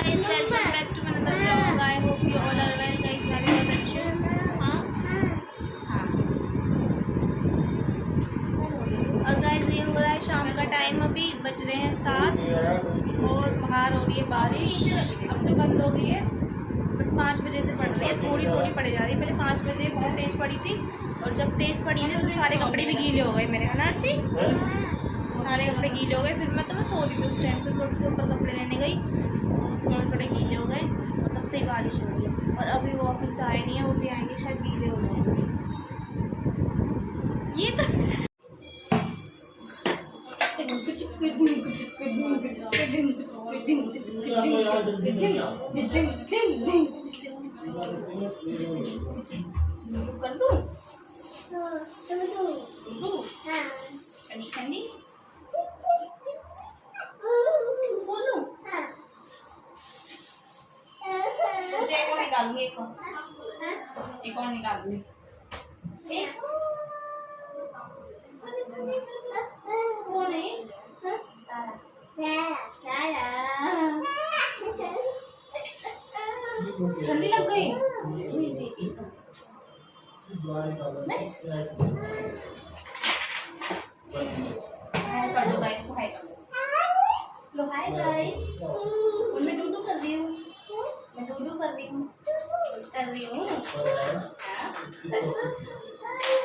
Guys, welcome back to my another vlog. I hope you all are well guys. मैं भी बहुत अच्छी हूँ। हाँ हाँ। और गाइस, ये हो रहा है शाम का टाइम, अभी बज रहे हैं 7 और बाहर हो रही है बारिश। अब तो बंद हो गई है, बट 5 बजे से पड़ रही है, थोड़ी थोड़ी पड़ी जा रही है। पहले 5 बजे बहुत तेज़ पड़ी थी, और जब तेज़ पड़ी थी तो सारे कपड़े भी गीले हो गए मेरे, है ना अर्शी? सारे कपड़े गीले हो गए। फिर मैं सो रही थी उस टाइम, फिर थोड़ी सी ऊपर कपड़े लेने गई, थोड़े थोड़े गीले हो गए, और तब से ही बारिश हो रही है। और अभी वो ऑफिस से आए नहीं है, वो भी आएंगे शायद, गीले हो जाएंगे। ये तो कर दूँ ठंडी ठंडी बोलूँ? एक और निकालूंगी, एक और निकालूंगी। कौन है? ठंडी लग गई। कर दो गाइस, हाय लो, हाय गाइस। मैं डूडू कर रही हूँ, मैं डूडू कर रही हूँ, कर रही हूँ।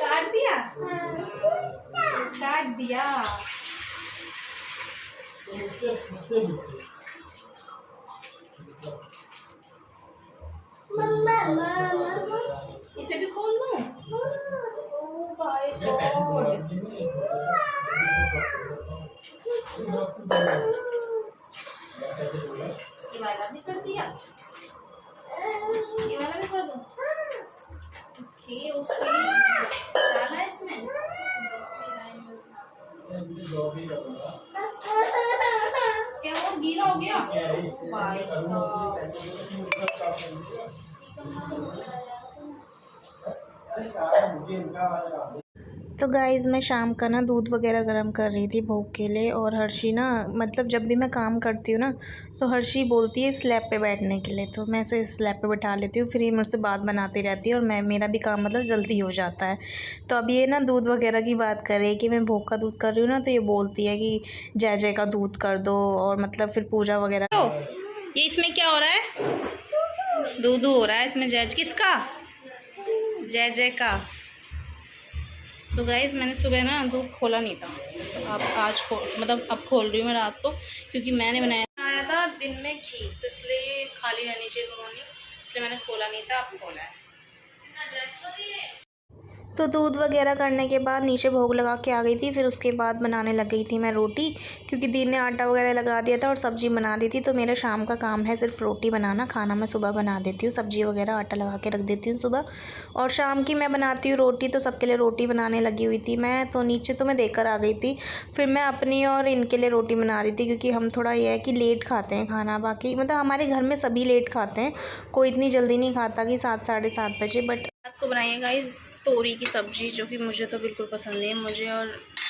काट दिया, काट दिया। इसे भी खोल दूँ? ओह भाई गॉड, ये वाला भी कर दिया, ये वाला भी कर दूँ? ओके ओके, डाला इसमें। क्या वो गीला हो गया? भाई साहब। तो गाइज़, मैं शाम का ना दूध वगैरह गर्म कर रही थी भोग के लिए। और हर्षी ना, मतलब जब भी मैं काम करती हूँ ना, तो हर्षी बोलती है स्लैब पे बैठने के लिए, तो मैं इसे स्लैब पे बैठा लेती हूँ। फिर ये मुझसे बात बनाती रहती है, और मेरा भी काम मतलब जल्दी हो जाता है। तो अब ये ना दूध वगैरह की बात कर रही है कि मैं भोग का दूध कर रही हूँ ना, तो ये बोलती है कि जय जय का दूध कर दो, और मतलब फिर पूजा वगैरह। तो ये इसमें क्या हो रहा है? दूध हो रहा है इसमें। जय किसका? जय जय का। सो गाइस, मैंने सुबह ना दूध खोला नहीं था, तो अब आज अब खोल रही हूँ मैं रात को, क्योंकि मैंने बनाया था दिन में घी, तो इसलिए खाली रहनी चाहिए भगोनी, इसलिए मैंने खोला नहीं था, अब खोला है। तो दूध वगैरह करने के बाद नीचे भोग लगा के आ गई थी। फिर उसके बाद बनाने लग गई थी मैं रोटी, क्योंकि दीदी ने आटा वगैरह लगा दिया था और सब्ज़ी बना दी थी। तो मेरा शाम का काम है सिर्फ रोटी बनाना। खाना मैं सुबह बना देती हूँ, सब्ज़ी वगैरह आटा लगा के रख देती हूँ सुबह, और शाम की मैं बनाती हूँ रोटी। तो सबके लिए रोटी बनाने लगी हुई थी मैं, तो नीचे तो मैं देकर आ गई थी। फिर मैं अपनी और इनके लिए रोटी बना रही थी, क्योंकि हम थोड़ा यह है कि लेट खाते हैं खाना। बाकी मतलब हमारे घर में सभी लेट खाते हैं, कोई इतनी जल्दी नहीं खाता कि 7 साढ़े 7 बजे। बट रात को बनाइए गाइस तोरी की सब्ज़ी, जो कि मुझे तो बिल्कुल पसंद नहीं है, मुझे और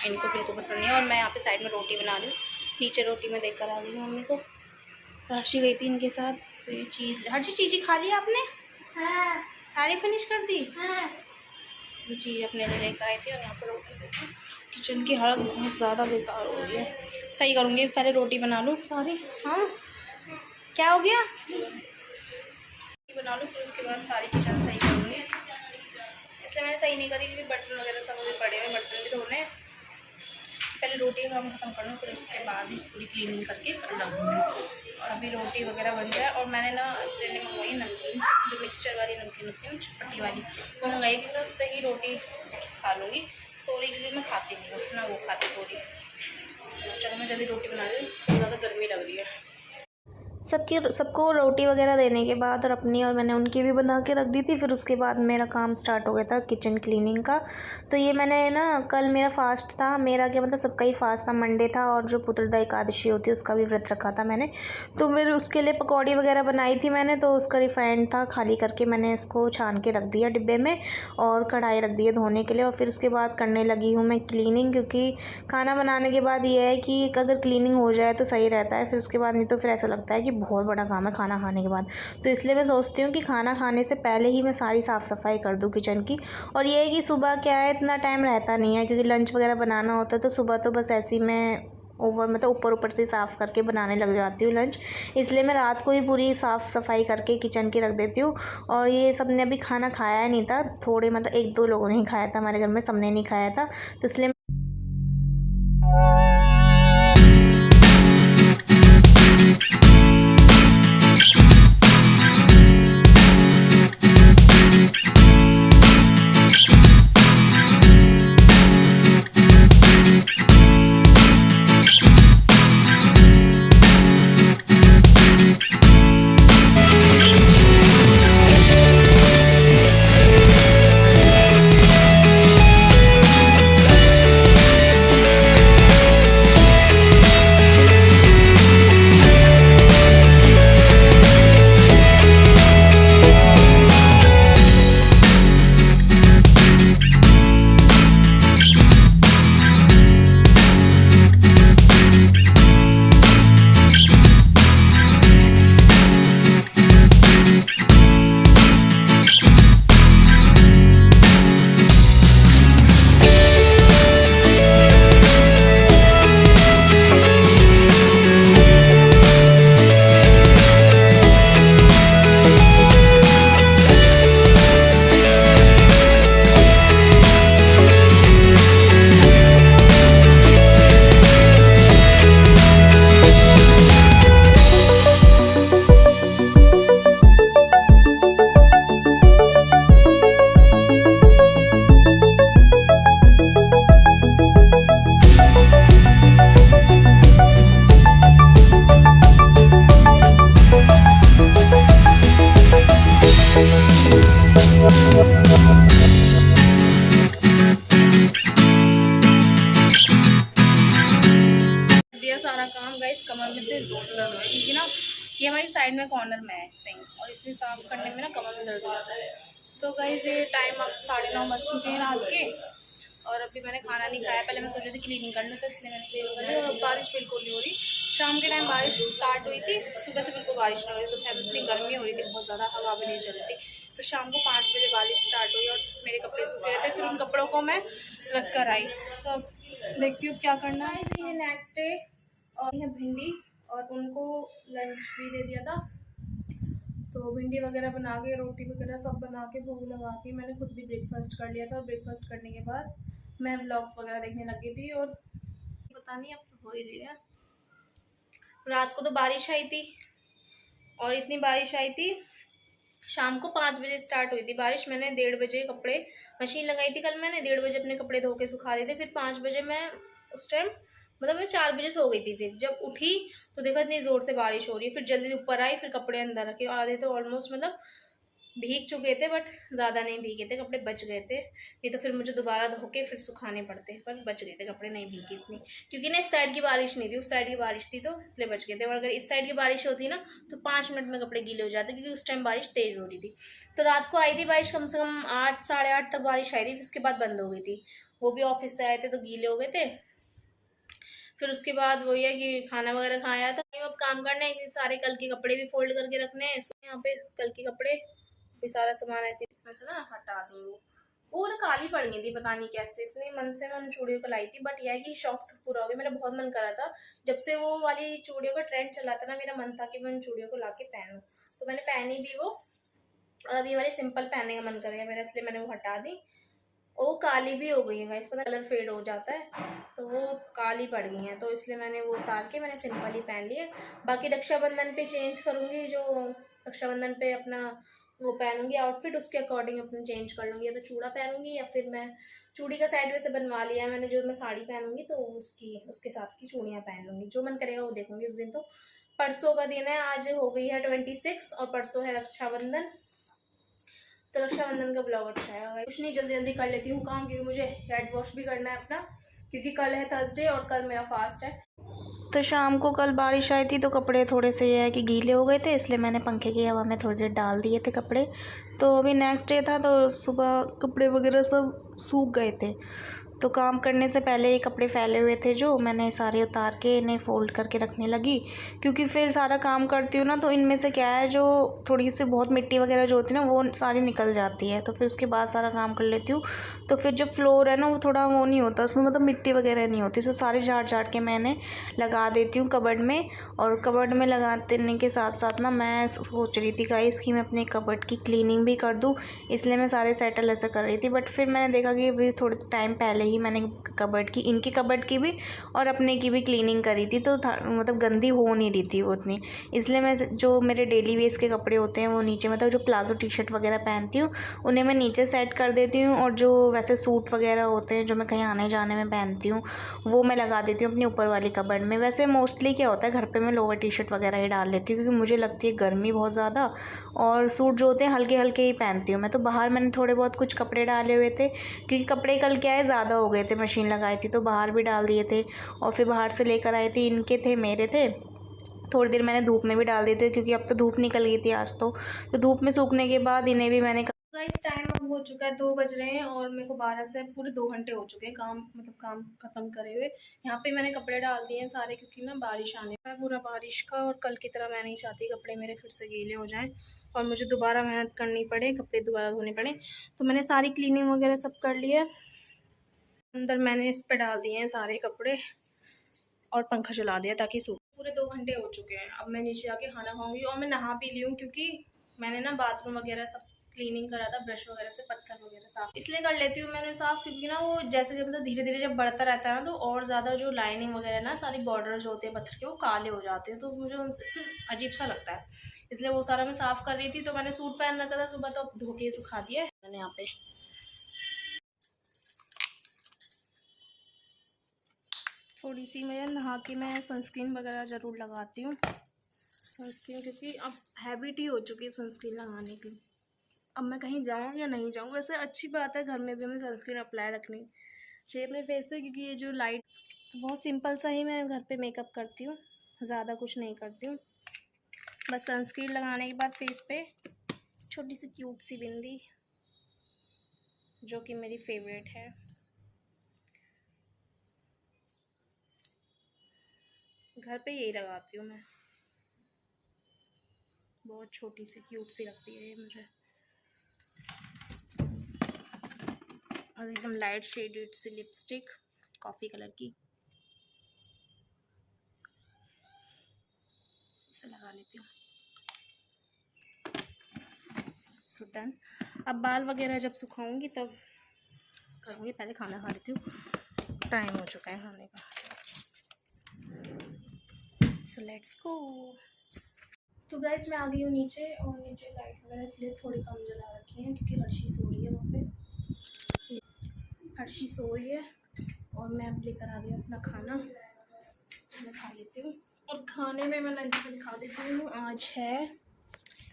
इनको बिल्कुल पसंद नहीं है। और मैं यहाँ पे साइड में रोटी बना रही हूँ, नीचे रोटी मैं देकर आ गई हूँ मम्मी को। राशि गई थी इनके साथ, तो ये हर चीज़ खा ली आपने? हाँ। सारी फिनिश कर दी? हाँ। ये चीज़ अपने लिए लेकर आई थी, और यहाँ पर रोटी से किचन की हालत बहुत ज़्यादा बेकार हो रही है। सही करूँगी, पहले रोटी बना लूँ सारी। हाँ, क्या हो गया? बना लूँ, फिर उसके बाद सारी किचन सही करूँगी। इसलिए मैंने सही नहीं करी, क्योंकि बर्तन वगैरह सब अभी पड़े हुए, बर्तन भी धोने। पहले रोटी का काम खत्म कर लूँ, फिर उसके बाद ही पूरी क्लीनिंग करके फिर रख दूँगी। और अभी रोटी वगैरह बन जाए। और मैंने ना ट्रेन में मंगवाई नमकीन, जो मिक्सचर वाली नमकीन चटपटी वाली, वो मंगाई थी, तो उससे ही रोटी खा लूँगी। तोरी के लिए मैं खाती नहीं हूँ ना, वो खाती तोरी। चलो मैं जल्दी रोटी बना रही हूँ, ज़्यादा गर्मी लग रही है। सबको रोटी वगैरह देने के बाद, और अपनी और मैंने उनकी भी बना के रख दी थी। फिर उसके बाद मेरा काम स्टार्ट हो गया था किचन क्लीनिंग का। तो ये मैंने ना, कल मेरा फास्ट था, मेरा क्या मतलब सबका ही फास्ट था, मंडे था, और जो पुत्रदा एकादशी होती है उसका भी व्रत रखा था मैंने। तो फिर उसके लिए पकौड़ी वगैरह बनाई थी मैंने, तो उसका रिफाइंड था, खाली करके मैंने इसको छान के रख दिया डिब्बे में, और कढ़ाई रख दी है धोने के लिए। और फिर उसके बाद करने लगी हूँ मैं क्लीनिंग, क्योंकि खाना बनाने के बाद ये है कि अगर क्लीनिंग हो जाए तो सही रहता है, फिर उसके बाद नहीं तो फिर ऐसा लगता है कि बहुत बड़ा काम है खाना खाने के बाद। तो इसलिए मैं सोचती हूँ कि खाना खाने से पहले ही मैं सारी साफ़ सफाई कर दूँ किचन की। और ये है कि सुबह क्या है, इतना टाइम रहता नहीं है क्योंकि लंच वगैरह बनाना होता है, तो सुबह तो बस ऐसे ही मैं ऊपर से साफ़ करके बनाने लग जाती हूँ लंच। इसलिए मैं रात को ही पूरी साफ़ सफाई करके किचन की रख देती हूँ। और ये सब ने अभी खाना खाया नहीं था, थोड़े 1-2 लोगों ने ही खाया था हमारे घर में, सबने नहीं खाया था। तो इसलिए सारा काम गाइस कमर में इतने जोर दर्द हो रहा है क्योंकि ना ये हमारी साइड में कॉर्नर में है सिंक, और इसे साफ करने में ना कमर में दर्द हो जाता है। तो गाइस ये टाइम अब 9:30 बज चुके हैं रात के, और अभी मैंने खाना नहीं खाया। पहले मैं सोच रही थी क्लीनिंग करने, तो इसलिए मैंने क्लीनिंग कर ली। और अब बारिश बिल्कुल नहीं हो रही। शाम के टाइम बारिश स्टार्ट हुई थी, सुबह से बिल्कुल बारिश नहीं हो रही, तो शायद इतनी गर्मी हो रही थी बहुत ज़्यादा, हवा भी नहीं चल रही थी। फिर शाम को 5 बजे बारिश स्टार्ट हुई और मेरे कपड़े सूख गए थे। फिर उन कपड़ों को मैं रख कर आई। तो देखती हूँ क्या करना है। ये नेक्स्ट डे और है भिंडी, और उनको लंच भी दे दिया था। तो भिंडी वगैरह बना के, रोटी वगैरह सब बना के, भूख लगा के मैंने खुद भी ब्रेकफास्ट कर लिया था। और ब्रेकफास्ट करने के बाद मैं व्लॉग्स वगैरह देखने लगी थी। और पता नहीं अब तो हो ही रही है। रात को तो बारिश आई थी, और इतनी बारिश आई थी। शाम को 5 बजे स्टार्ट हुई थी बारिश। मैंने 1:30 बजे कपड़े, मशीन लगाई थी कल मैंने, 1:30 बजे अपने कपड़े धो के सुखा दिए थे। फिर 5 बजे मैं उस टाइम मैं 4 बजे सो गई थी। फिर जब उठी तो देखा इतनी ज़ोर से बारिश हो रही है। फिर जल्दी ऊपर आई, फिर कपड़े अंदर रखे। आधे तो ऑलमोस्ट भीग चुके थे, बट ज़्यादा नहीं भीगे थे, कपड़े बच गए थे। ये तो फिर मुझे दोबारा धो के फिर सुखाने पड़ते, पर बच गए थे कपड़े, नहीं भीगे इतनी, क्योंकि ना इस साइड की बारिश नहीं थी, उस साइड की बारिश थी, तो इसलिए बच गए थे। और अगर इस साइड की बारिश होती ना तो 5 मिनट में कपड़े गीले हो जाते, क्योंकि उस टाइम बारिश तेज़ हो रही थी। तो रात को आई थी बारिश, कम से कम 8 साढ़े 8 तक बारिश आई थी। फिर उसके बाद बंद हो गई थी। वो भी ऑफिस से आए थे तो गीले हो गए थे। फिर उसके बाद वही है कि खाना वगैरह खाया था। अब काम करना है कि सारे कल के कपड़े भी फोल्ड करके रखने हैं। यहाँ पे कल के कपड़े भी, सारा सामान ऐसे इसमें से ना हटा दूँ। वो ना काली पड़ गई थी, पता नहीं कैसे, इतने मन से मैं चूड़ियों को लाई थी। बट यह है कि शौक पूरा हो गया। मेरा बहुत मन करा था, जब से वो वाली चूड़ियों का ट्रेंड चला था ना, मेरा मन था कि मैं उन चूड़ियों को ला के पहनूँ। तो मैंने पहनी भी वो, और अब ये वाली सिंपल पहनने का मन करेगा मेरा, इसलिए मैंने वो हटा दी। वो काली भी हो गई है गाइस, पता कलर फेड हो जाता है, तो वो काली पड़ गई हैं। तो इसलिए मैंने वो उतार के मैंने सिंपल ही पहन लिया। बाकी रक्षाबंधन पे चेंज करूँगी, जो रक्षाबंधन पे अपना वो पहनूंगी आउटफिट, उसके अकॉर्डिंग अपना चेंज कर लूँगी। या तो चूड़ा पहनूंगी, या फिर मैं चूड़ी का सेट वैसे बनवा लिया है मैंने, जो मैं साड़ी पहनूंगी तो उसके साथ की चूड़ियाँ पहन लूँगी। जो मन करेगा वो देखूँगी उस दिन। तो परसों का दिन है, आज हो गई है 26 और परसों है रक्षाबंधन। तो रक्षाबंधन का ब्लॉग अच्छा है। कुछ नहीं, जल्दी जल्दी कर लेती हूँ काम, क्योंकि मुझे हेड वॉश भी करना है अपना, क्योंकि कल है थर्सडे और कल मेरा फास्ट है। तो शाम को कल बारिश आई थी तो कपड़े थोड़े से ये है कि गीले हो गए थे, इसलिए मैंने पंखे की हवा में थोड़ी देर डाल दिए थे कपड़े। तो अभी नेक्स्ट डे था, तो सुबह कपड़े वगैरह सब सूख गए थे। तो काम करने से पहले ये कपड़े फैले हुए थे जो मैंने सारे उतार के इन्हें फ़ोल्ड करके रखने लगी, क्योंकि फिर सारा काम करती हूँ ना तो इनमें से क्या है जो थोड़ी सी बहुत मिट्टी वगैरह जो होती है ना वो सारी निकल जाती है, तो फिर उसके बाद सारा काम कर लेती हूँ। तो फिर जो फ्लोर है ना वो थोड़ा वो नहीं होता, उसमें मतलब मिट्टी वगैरह नहीं होती, तो सारे झाड़ के मैंने लगा देती हूँ कबर्ड में। और कबर्ड में लगा देने के साथ साथ ना मैं सोच रही थी गाइस कि मैं अपने कबर्ड की क्लीनिंग भी कर दूँ, इसलिए मैं सारे सेटल ऐसे कर रही थी। बट फिर मैंने देखा कि अभी थोड़े टाइम पहले ही मैंने कबर्ड की, इनकी कबर्ड की भी और अपने की भी क्लीनिंग करी थी, तो मतलब गंदी हो नहीं रही थी वो उतनी, इसलिए मैं जो मेरे डेली वेयर्स के कपड़े होते हैं वो नीचे, मतलब जो प्लाजो टी शर्ट वगैरह पहनती हूँ उन्हें मैं नीचे सेट कर देती हूँ, और जो वैसे सूट वगैरह होते हैं जो मैं कहीं आने जाने में पहनती हूँ वो मैं लगा देती हूँ अपनी ऊपर वाली कबर्ड में। वैसे मोस्टली क्या होता है घर पे मैं लोअर टी शर्ट वगैरह ही डाल लेती हूँ, क्योंकि मुझे लगती है गर्मी बहुत ज़्यादा, और सूट जो होते हैं हल्के हल्के ही पहनती हूँ मैं। तो बाहर मैंने थोड़े बहुत कुछ कपड़े डाले हुए थे, क्योंकि कपड़े कल क्या है ज़्यादा हो गए थे, मशीन लगाई थी तो बाहर भी डाल दिए थे, और फिर बाहर से लेकर आई थी, इनके थे मेरे थे, थोड़ी देर मैंने धूप में भी डाल दिए थे, क्योंकि अब तो धूप निकल गई थी आज तो धूप में सूखने के बाद इन्हें भी मैंने गाइस टाइम अब हो चुका है, 2 बज रहे हैं और मेरे को 12 से पूरे 2 घंटे हो चुके हैं काम ख़त्म करे हुए। यहाँ पे मैंने कपड़े डाल दिए हैं सारे, क्योंकि ना बारिश आने का है पूरा बारिश का, और कल की तरह मैं नहीं चाहती कपड़े मेरे फिर से गीले हो जाएं और मुझे दोबारा मेहनत करनी पड़े, कपड़े दोबारा धोने पड़े। तो मैंने सारी क्लीनिंग वगैरह सब कर ली है। अंदर मैंने इस पर डाल दिए हैं सारे कपड़े और पंखा चला दिया ताकि सूख। पूरे 2 घंटे हो चुके हैं, अब मैं नीचे आके खाना खाऊंगी और मैं नहा भी ली हूँ, क्योंकि मैंने ना बाथरूम वगैरह सब क्लीनिंग करा था, ब्रश वगैरह से पत्थर वगैरह साफ इसलिए कर लेती हूँ मैंने साफ, क्योंकि ना वो जैसे जब मतलब धीरे धीरे जब बढ़ता रहता है ना तो और ज़्यादा जो लाइनिंग वगैरह ना सारी बॉर्डर जो होते हैं पत्थर के वो काले हो जाते हैं, तो मुझे उनसे फिर अजीब सा लगता है, इसलिए वो सारा मैं साफ़ कर रही थी। तो मैंने सूट पहन रखा था सुबह, तो धो के सुखा दिया है मैंने यहाँ पे। थोड़ी सी मैं नहा के मैं सनस्क्रीन वगैरह ज़रूर लगाती हूँ, सनस्क्रीन क्योंकि अब हैबिट ही हो चुकी है सनस्क्रीन लगाने की। अब मैं कहीं जाऊँ या नहीं जाऊँ, वैसे अच्छी बात है घर में भी हमें सनस्क्रीन अप्लाई रखनी चाहिए अपने फेस पे, क्योंकि ये जो लाइट तो बहुत सिंपल सा ही मैं घर पे मेकअप करती हूँ, ज़्यादा कुछ नहीं करती हूँ। बस सनस्क्रीन लगाने के बाद फेस पे छोटी सी क्यूट सी बिंदी, जो कि मेरी फेवरेट है। घर पे यही लगाती हूँ मैं, बहुत छोटी सी क्यूट सी लगती है ये मुझे, और एकदम लाइट शेडेड सी लिपस्टिक कॉफ़ी कलर की, इसे लगा लेती हूँ। So done. अब बाल वगैरह जब सुखाऊंगी तब करूँगी, पहले खाना खा लेती हूँ, टाइम हो चुका है खाने का। So let's go. तो गाइस मैं आ गई हूँ नीचे, और नीचे लाइट वगैरह इसलिए थोड़ी कम जला रखी है क्योंकि हर्षी सो रही है वहाँ पे, हर्षी सो रही है, और मैं अब लेकर आ गई अपना खाना, मैं खा लेती हूँ। और खाने में मैं लंच में दिखा देती हूँ। आज है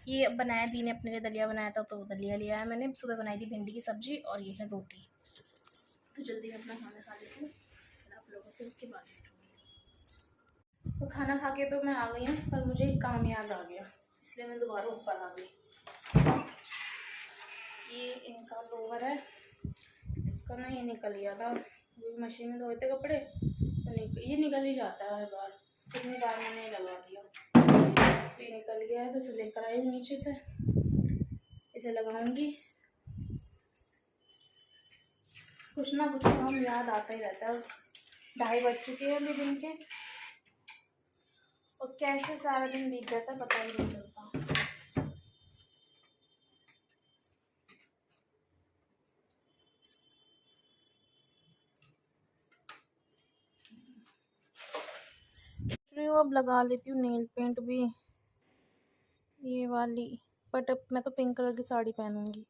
ये बनाया दी ने अपने लिए, दलिया बनाया था, तो दलिया लिया है मैंने। सुबह बनाई थी भिंडी की सब्ज़ी, और ये है रोटी। तो जल्दी अपना खाना खा लेती हूँ, फिर आप लोगों से उसके बाद बैठूँगी। तो खाना खा के तो मैं आ गई हूँ, पर मुझे एक काम याद आ गया, इसलिए मैं दोबारा ऊपर आ गई। ये इनका लोवर है, इसका ना ये निकल गया था, वो मशीन में धोए थे कपड़े तो ये निकल ही जाता है हर बार, कितनी बार मैंने लगा दिया, तो ये निकल गया है, तो इसे लेकर आई हूँ नीचे से, इसे लगाऊंगी। कुछ ना कुछ काम याद आता ही रहता है। 2:30 बज चुके हैं अभी दिन के, और कैसे सारा दिन बीत जाता है पता ही नहीं चलता। अब लगा लेती हूँ नेल पेंट भी, ये वाली, बट अब मैं तो पिंक कलर की साड़ी पहनूंगी।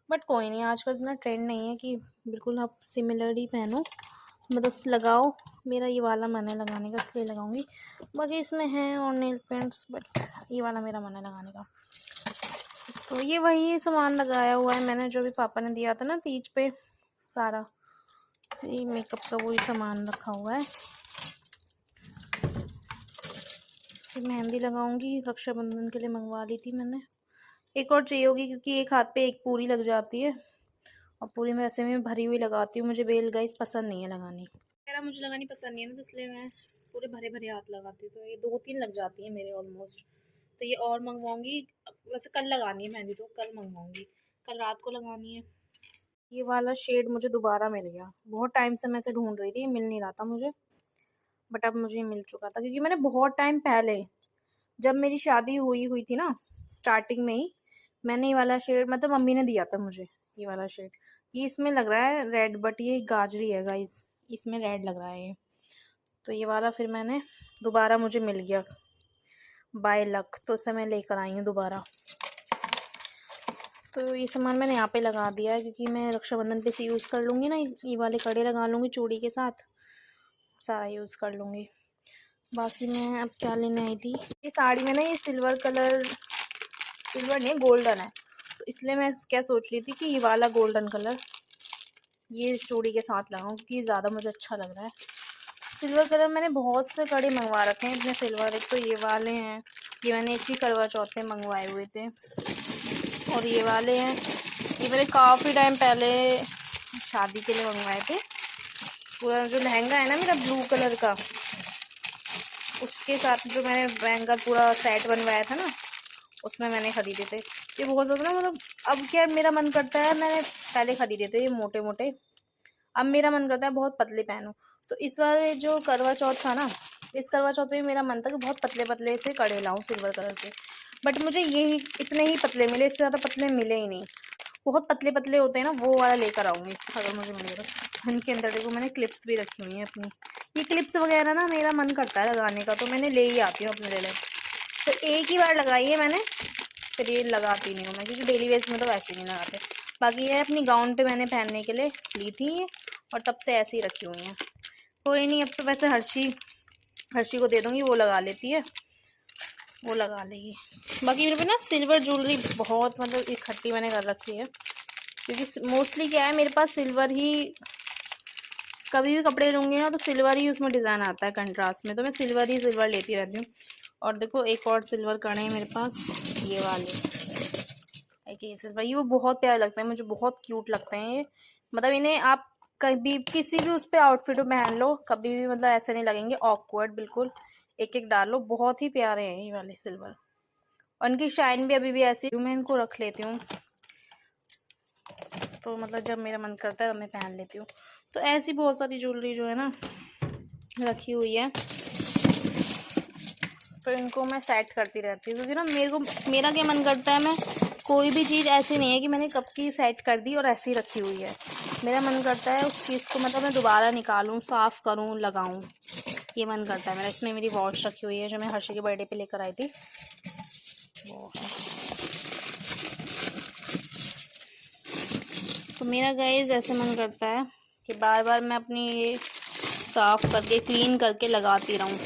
बट कोई नहीं, आजकल इतना ट्रेंड नहीं है कि बिल्कुल आप सिमिलर ही पहनो, बस लगाओ। मेरा ये वाला मन है लगाने का, इसलिए लगाऊंगी। बाकी इसमें है और नेल पेंट्स, बट ये वाला मेरा मन है लगाने का। तो ये वही सामान लगाया हुआ है मैंने, जो भी पापा ने दिया था ना तीज पे, सारा ये मेकअप का वही सामान रखा हुआ है। मेहंदी लगाऊंगी, रक्षाबंधन के लिए मंगवा ली थी मैंने, एक और चाहिए होगी क्योंकि एक हाथ पे एक पूरी लग जाती है, और पूरी मैं वैसे में भरी हुई लगाती हूँ, मुझे बेल गाइस पसंद नहीं है लगानी, वगैरह मुझे लगानी पसंद नहीं है ना, तो इसलिए मैं पूरे भरे भरे हाथ लगाती हूँ। तो ये 2-3 लग जाती है मेरे ऑलमोस्ट। तो ये और मंगवाऊँगी, वैसे कल लगानी है मेहंदी, तो कल मंगवाऊँगी, कल रात को लगानी है। ये वाला शेड मुझे दोबारा मिल गया, बहुत टाइम से मैं इसे ढूंढ रही थी, मिल नहीं रहा था मुझे, बट अब मुझे मिल चुका था, क्योंकि मैंने बहुत टाइम पहले जब मेरी शादी हुई थी ना, स्टार्टिंग में ही मैंने ये वाला शेड, मतलब मम्मी ने दिया था मुझे ये वाला शेड। ये इसमें लग रहा है रेड, बट ये गाजरी है गाइस, इसमें रेड लग रहा है ये। तो ये वाला फिर मैंने दोबारा मुझे मिल गया बाय लक, तो इसे मैं लेकर आई हूँ दोबारा। तो ये सामान मैंने यहाँ पे लगा दिया है, क्योंकि मैं रक्षाबंधन पे से यूज़ कर लूँगी ना, ये वाले कड़े लगा लूँगी चूड़ी के साथ, सारा यूज़ कर लूँगी। बाकी मैं अब क्या लेने आई थी, ये साड़ी में ना ये सिल्वर कलर, सिल्वर नहीं गोल्डन है, तो इसलिए मैं क्या सोच रही थी कि ये वाला गोल्डन कलर ये चूड़ी के साथ लगाऊँ, क्योंकि ज़्यादा मुझे अच्छा लग रहा है। सिल्वर कलर मैंने बहुत से कड़े मंगवा रखे हैं इतने सिल्वर, एक तो ये वाले हैं, ये मैंने इसी करवा चौथ में मंगवाए हुए थे, और ये वाले हैं, ये मैंने काफ़ी टाइम पहले शादी के लिए मंगवाए थे। पूरा जो लहंगा है ना मेरा ब्लू कलर का, उसके साथ जो मैंने लहंगा पूरा सेट बनवाया था ना, उसमें मैंने ख़रीदे थे। ये बहुत ज़्यादा ना, मतलब अब क्या मेरा मन करता है, मैंने पहले ख़रीदे थे ये मोटे मोटे, अब मेरा मन करता है बहुत पतले पहनूं। तो इस बार जो करवा चौथ था ना, इस करवा चौथ पे मेरा मन था कि बहुत पतले पतले से कड़े लाऊं सिल्वर कलर के, बट मुझे यही इतने ही पतले मिले, इससे ज़्यादा पतले मिले ही नहीं। बहुत पतले पतले होते हैं ना, वो वाला लेकर आऊँगी अगर मुझे मिलेगा। इनके अंदर देखो मैंने क्लिप्स भी रखी हुई हैं अपनी, ये क्लिप्स वगैरह ना मेरा मन करता है लगाने का, तो मैंने ले ही आती हूँ अपने लिए। तो एक ही बार लगाई है मैंने, फिर ये लगाती नहीं हूँ मैं, क्योंकि डेली वेयर्स में तो वैसे नहीं लगाते। बाकी ये अपनी गाउन पे मैंने पहनने के लिए ली थी ये, और तब से ऐसे ही रखी हुई हैं। कोई नहीं, अब तो वैसे हर्षी को दे दूँगी, वो लगा लेती है, वो लगा लेगी। बाकी मेरे पे ना सिल्वर ज्वेलरी बहुत, मतलब इकट्ठी मैंने कर रखी है, क्योंकि मोस्टली क्या है मेरे पास सिल्वर ही, कभी भी कपड़े लूँगी ना तो सिल्वर ही उसमें डिज़ाइन आता है कंट्रास्ट में, तो मैं सिल्वर ही सिल्वर लेती रहती हूँ। और देखो एक और सिल्वर कड़े हैं मेरे पास, ये वाले, एक ये सिल्वर, ये वो बहुत प्यारे लगते हैं मुझे, बहुत क्यूट लगते हैं ये, मतलब इन्हें आप कभी किसी भी उस पर आउटफिट में पहन लो, कभी भी मतलब ऐसे नहीं लगेंगे ऑकवर्ड, बिल्कुल एक एक डाल लो, बहुत ही प्यारे हैं ये वाले सिल्वर। और इनकी शाइन भी अभी भी ऐसी, मैं इनको रख लेती हूँ, तो मतलब जब मेरा मन करता है तब मैं पहन लेती हूँ। तो ऐसी बहुत सारी ज्वेलरी जो है ना रखी हुई है, तो इनको मैं सेट करती रहती हूँ, क्योंकि ना मेरा क्या मन करता है, मैं कोई भी चीज़ ऐसी नहीं है कि मैंने कब की सेट कर दी और ऐसी रखी हुई है, मेरा मन करता है उस चीज़ को मतलब मैं दोबारा निकालूं, साफ़ करूं, लगाऊं, ये मन करता है मेरा। इसमें मेरी वॉच रखी हुई है जो मैं हर्षी के बर्थडे पे लेकर आई थी, वो है। तो मेरा गाइस ऐसे मन करता है कि बार बार मैं अपनी ये साफ़ करके क्लीन करके लगाती रहूं।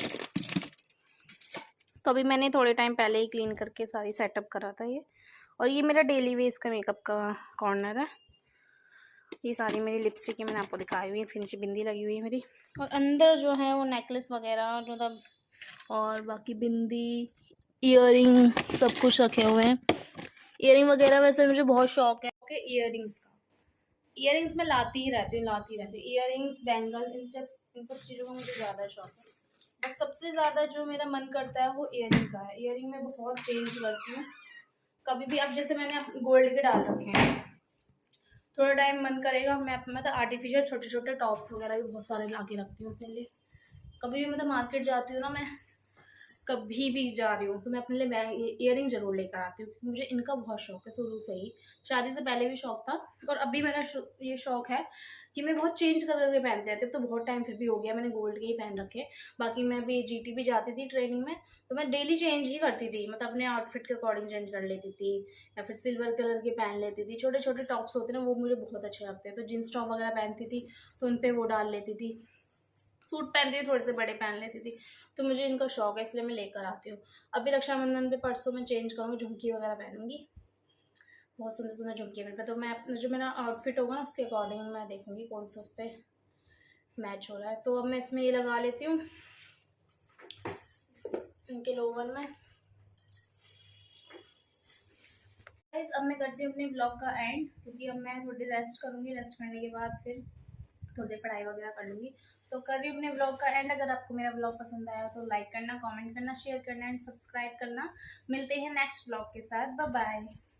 तो अभी मैंने थोड़े टाइम पहले ही क्लीन करके सारी सेटअप करा था ये, और ये मेरा डेली वेज का मेकअप का कॉर्नर है। ये सारी मेरी लिपस्टिक है, मैंने आपको दिखाई हुई है, इसके नीचे बिंदी लगी हुई है मेरी, और अंदर जो है वो नेकलेस वगैरह मतलब, और बाकी बिंदी, ईयरिंग सब कुछ रखे हुए हैं। ईयरिंग वगैरह वैसे मुझे बहुत शौक है ईयरिंग्स का, ईयरिंग्स मैं लाती ही रहती हूँ, ईयरिंग्स, बैंगल, इन सब चीज़ों का मुझे ज़्यादा शौक है। बट सबसे ज़्यादा जो मेरा मन करता है वो ईयरिंग का है। ईयरिंग में बहुत चेंज करती हूँ कभी भी, अब जैसे मैंने गोल्ड के डाल रखे हैं, थोड़ा टाइम मन करेगा मैं मतलब आर्टिफिशियल छोटे छोटे टॉप्स वगैरह भी बहुत सारे ला के रखती हूँ अपने लिए। कभी भी मतलब मार्केट जाती हूँ ना, मैं कभी भी जा रही हूँ तो मैं अपने लिए ईयरिंग ज़रूर लेकर आती हूँ, क्योंकि मुझे इनका बहुत शौक है शुरू से ही, शादी से पहले भी शौक था, और अभी मेरा ये शौक है कि मैं बहुत चेंज करके पहनते रहती हूँ। तो बहुत टाइम फिर भी हो गया मैंने गोल्ड के ही पहन रखे। बाकी मैं भी GT भी जाती थी ट्रेनिंग में, तो मैं डेली चेंज ही करती थी, मतलब अपने आउटफिट के अकॉर्डिंग चेंज कर लेती थी, या फिर सिल्वर कलर के पहन लेती थी। छोटे छोटे टॉप्स होते हैं ना, वो मुझे बहुत अच्छे लगते हैं, तो जीन्स टॉप वगैरह पहनती थी तो उन पर वो डाल लेती थी, सूट पहनती थी थोड़े से बड़े पहन लेती थी। तो मुझे इनका शौक है, इसलिए मैं लेकर आती हूँ। अभी रक्षाबंधन पे परसों मैं चेंज करूँगी, झुमकी वगैरह पहनूंगी, बहुत सुंदर सुंदर झुमकी मेरे पे। तो मैं अपना जो मेरा आउटफिट होगा ना उसके अकॉर्डिंग मैं देखूंगी कौन सा उस पर मैच हो रहा है। तो अब मैं इसमें ये लगा लेती हूँ इनके लोवर में। गाइज अब मैं करती हूँ अपने ब्लॉग का एंड, क्योंकि अब मैं थोड़ी रेस्ट करूँगी। रेस्ट करने के बाद फिर थोड़ी पढ़ाई वगैरह कर लूँगी। तो कर रही हूँ अपने ब्लॉग का एंड। अगर आपको मेरा ब्लॉग पसंद आया तो लाइक करना, कमेंट करना, शेयर करना एंड सब्सक्राइब करना। मिलते हैं नेक्स्ट ब्लॉग के साथ। Bye bye.